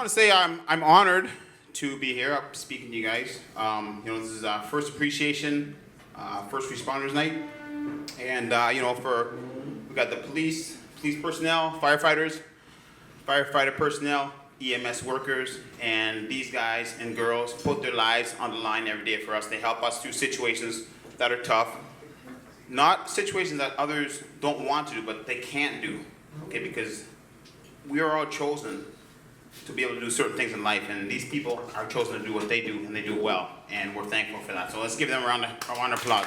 to say I'm honored to be here up speaking to you guys. This is first appreciation, first responders night, and we got the police personnel, firefighter personnel, EMS workers, and these guys and girls put their lives on the line every day for us. They help us through situations that are tough, not situations that others don't want to do, but they can't do, okay, because we are all chosen to be able to do certain things in life, and these people are chosen to do what they do, and they do it well, and we're thankful for that. So let's give them a round of applause.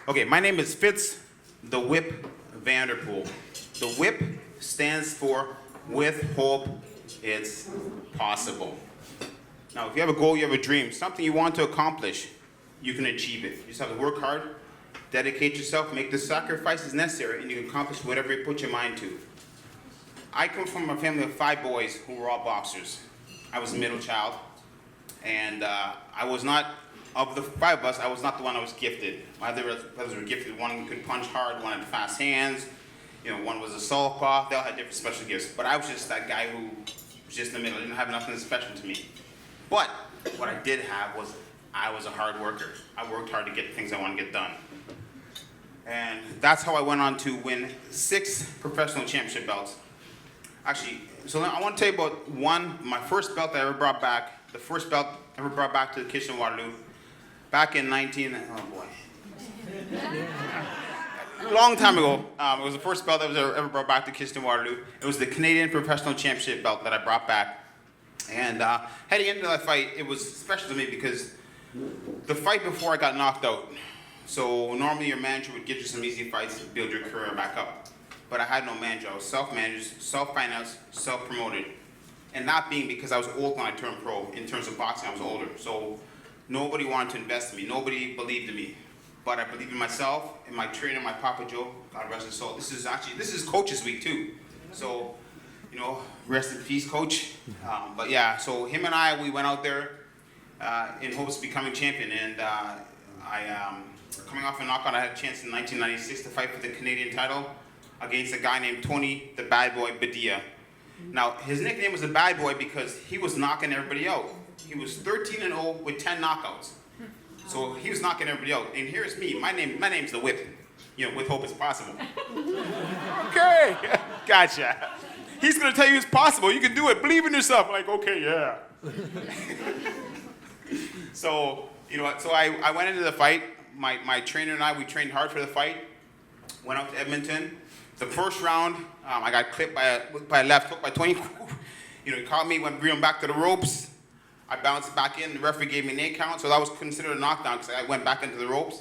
Okay, my name is Fitz the Whip Vanderpool. The whip stands for with hope, it's possible. Now, if you have a goal, you have a dream, something you want to accomplish, you can achieve it. You just have to work hard, dedicate yourself, make the sacrifices necessary, and you can accomplish whatever you put your mind to. I come from a family of 5 boys who were all boxers. I was the middle child, and I was not, of the 5 of us, I was not the one that was gifted. My other brothers were gifted. One could punch hard, one had fast hands, one was a southpaw. They all had different special gifts, but I was just that guy who was just in the middle, didn't have nothing special to me. But what I did have was I was a hard worker. I worked hard to get the things I want to get done. And that's how I went on to win 6 professional championship belts. Actually, so I want to tell you about my first belt I ever brought back, the first belt I ever brought back to the Kitchener Waterloo, back in a long time ago. It was the first belt that was ever brought back to Kitchener Waterloo. It was the Canadian Professional Championship belt that I brought back. And heading into that fight, it was special to me because the fight before I got knocked out. So normally your manager would give you some easy fights to build your career back up. But I had no manager. I was self-managed, self-financed, self-promoted. And that being because I was old when I turned pro. In terms of boxing, I was older. So nobody wanted to invest in me. Nobody believed in me. But I believed in myself, and my trainer, my Papa Joe, God rest his soul. This is Coach's Week too. So, rest in peace, Coach. But yeah, so him and I, we went out there in hopes of becoming champion. And coming off a knockout, I had a chance in 1996 to fight for the Canadian title against a guy named Tony the Bad Boy Badia. Now, his nickname was the Bad Boy because he was knocking everybody out. He was 13-0 with 10 knockouts. So he was knocking everybody out. And here's me. My name's the Whip. With hope it's possible. Okay, gotcha. He's gonna tell you it's possible. You can do it. Believe in yourself. I'm like, okay, yeah. So I went into the fight. My trainer and I, we trained hard for the fight. Went out to Edmonton. The first round, I got clipped by a left hook by Tony. He caught me, went reeling back to the ropes. I bounced back in. The referee gave me an 8 count, so that was considered a knockdown because I went back into the ropes.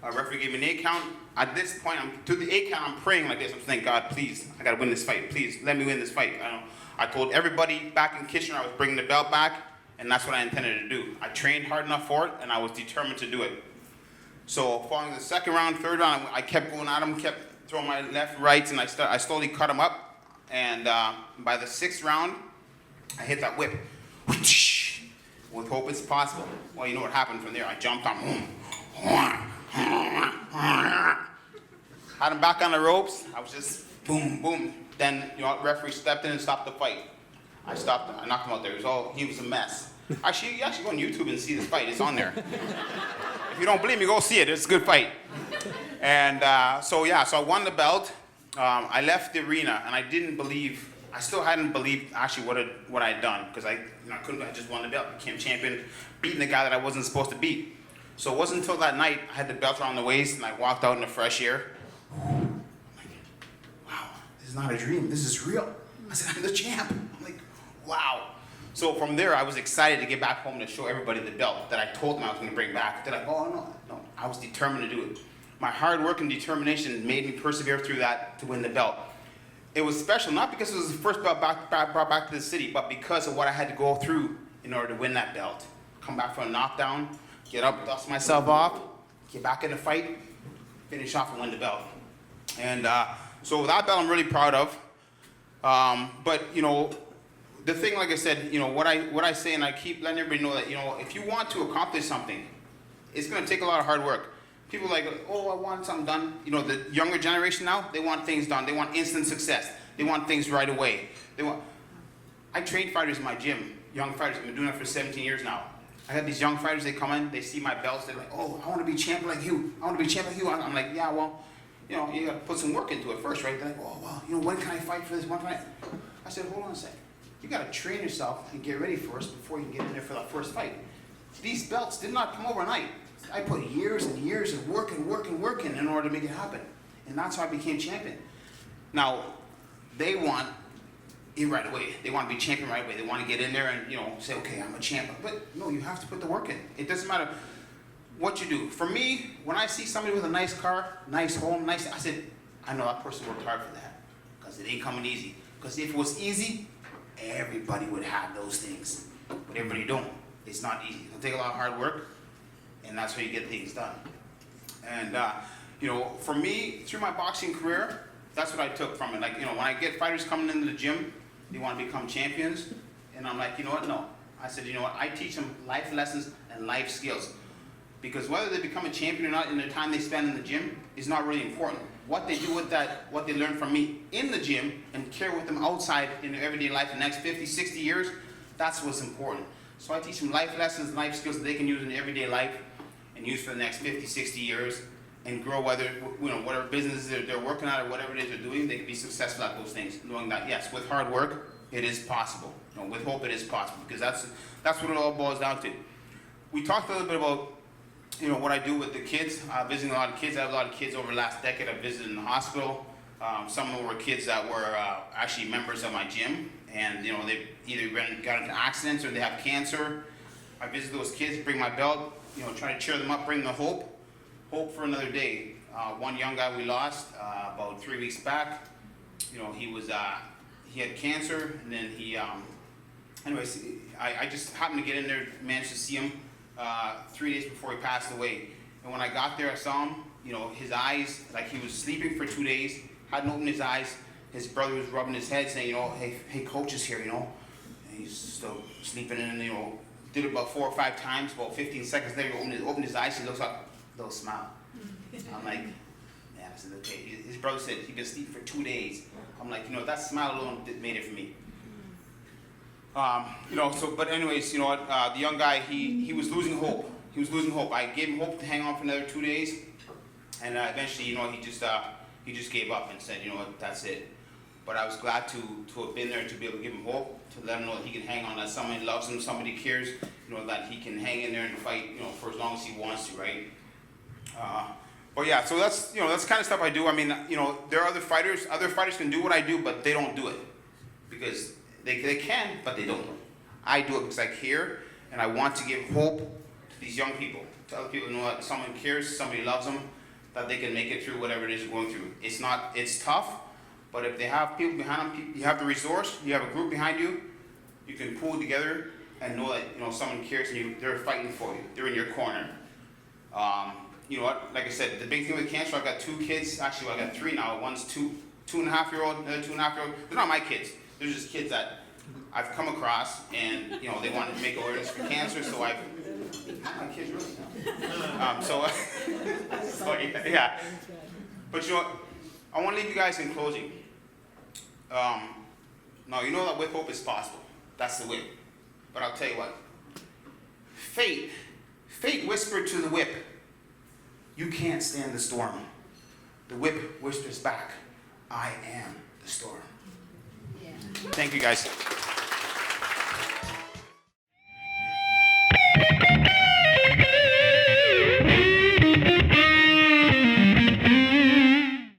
The referee gave me an 8 count. At this point, to the 8 count, I'm praying like this. I'm saying, God, please, I gotta win this fight. Please, let me win this fight. I told everybody back in Kitchener I was bringing the belt back, and that's what I intended to do. I trained hard enough for it, and I was determined to do it. So following the second round, third round, I kept going at him, kept throwing my left, rights, and I slowly cut him up. And by the 6th round, I hit that whip. With hope it's possible. Well, you know what happened from there. I jumped on him. Had him back on the ropes. I was just boom, boom. Then referee stepped in and stopped the fight. I stopped him. I knocked him out there. He was a mess. Actually, you actually go on YouTube and see this fight. It's on there. If you don't believe me, go see it. It's a good fight. And so I won the belt. I left the arena, and I still hadn't believed actually what I had done, because I just won the belt, became champion, beating the guy that I wasn't supposed to beat. So it wasn't until that night I had the belt around the waist and I walked out in the fresh air. I'm like, wow, this is not a dream, this is real. I said, I'm the champ. I'm like, wow. So from there, I was excited to get back home to show everybody the belt that I told them I was going to bring back. They're like, oh, no, I was determined to do it. My hard work and determination made me persevere through that to win the belt. It was special, not because it was the first belt brought back to the city, but because of what I had to go through in order to win that belt. Come back from a knockdown, get up, dust myself off, get back in the fight, finish off and win the belt. And so that belt I'm really proud of. But the thing, like I said, what I say, and I keep letting everybody know that, if you want to accomplish something, it's going to take a lot of hard work. People like, oh, I want something done. You know, the younger generation now, they want things done. They want instant success. They want things right away. I train fighters in my gym, young fighters. I've been doing that for 17 years now. I have these young fighters, they come in, they see my belts, they're like, oh, I want to be champion like you. I want to be champion like you. I'm like, yeah, well, you know, you got to put some work into it first, right? They're like, oh, well, you know, when can I fight for this? When can I said, hold on a second. You got to train yourself and get ready first before you can get in there for that first fight. These belts did not come overnight. I put years and years of working in order to make it happen. And that's how I became champion. Now, they want it right away. They want to be champion right away. They want to get in there and, you know, say, okay, I'm a champion. But no, you have to put the work in. It doesn't matter what you do. For me, when I see somebody with a nice car, nice home, I said, I know that person worked hard for that. Because it ain't coming easy. Because if it was easy, everybody would have those things. But everybody don't. It's not easy. It'll take a lot of hard work, and that's how you get things done. And, you know, for me, through my boxing career, that's what I took from it. Like, you know, when I get fighters coming into the gym, they want to become champions, and I'm like, you know what, no. I said, you know what, I teach them life lessons and life skills. Because whether they become a champion or not in the time they spend in the gym is not really important. What they do with that, what they learn from me in the gym and carry with them outside in their everyday life the next 50, 60 years, that's what's important. So I teach them life lessons, life skills that they can use in everyday life and use for the next 50, 60 years and grow, whether, you know, whatever business they're working at or whatever it is they're doing, they can be successful at those things, knowing that, yes, with hard work, it is possible. You know, with hope, it is possible, because that's what it all boils down to. We talked a little bit about, you know, what I do with the kids, visiting a lot of kids. I have a lot of kids over the last decade I've visited in the hospital. Some of them were kids that were actually members of my gym, and, you know, they either got into accidents or they have cancer. I visit those kids, bring my belt, you know, try to cheer them up, bring them hope for another day. One young guy we lost about 3 weeks back. You know, he had cancer, and then anyways, I just happened to get in there, managed to see him 3 days before he passed away. And when I got there, I saw him, you know, his eyes, like he was sleeping for 2 days, hadn't opened his eyes. His brother was rubbing his head saying, you know, hey, coach is here, you know. And he's still sleeping, and, you know, did it about 4 or 5 times. About 15 seconds later, he opened his eyes, he looks up, little smile. I'm like, yeah, I said, okay. His brother said he'd been asleep for 2 days. I'm like, you know, that smile alone made it for me. You know, so, but anyways, you know what, the young guy, he was losing hope. He was losing hope. I gave him hope to hang on for another 2 days, and eventually, you know, he just gave up and said, you know what, that's it. But I was glad to have been there to be able to give him hope, to let him know that he can hang on, that somebody loves him, somebody cares, you know, that he can hang in there and fight, you know, for as long as he wants to, right? But yeah, so that's, you know, that's the kind of stuff I do. I mean, you know, there are other fighters can do what I do, but they don't do it. Because they can, but they don't. I do it because I care, and I want to give hope to these young people, to other people who know that someone cares, somebody loves them, that they can make it through whatever it is they're going through. It's tough, but if they have people behind them, you have the resource, you have a group behind you, you can pull together and know that, you know, someone cares and they're fighting for you. They're in your corner. You know what? Like I said, the big thing with cancer, I've got 2 kids. Actually, well, I got 3 now. One's 2.5-year-old, another 2.5-year-old. They're not my kids. They're just kids that I've come across, and, you know, they wanted to make awareness for cancer, so my kids really know. So yeah. But you know what? I want to leave you guys in closing. Now, you know that with hope is possible. That's the whip. But I'll tell you what. Fate whispered to the whip, you can't stand the storm. The whip whispers back, I am the storm. Yeah. Thank you, guys.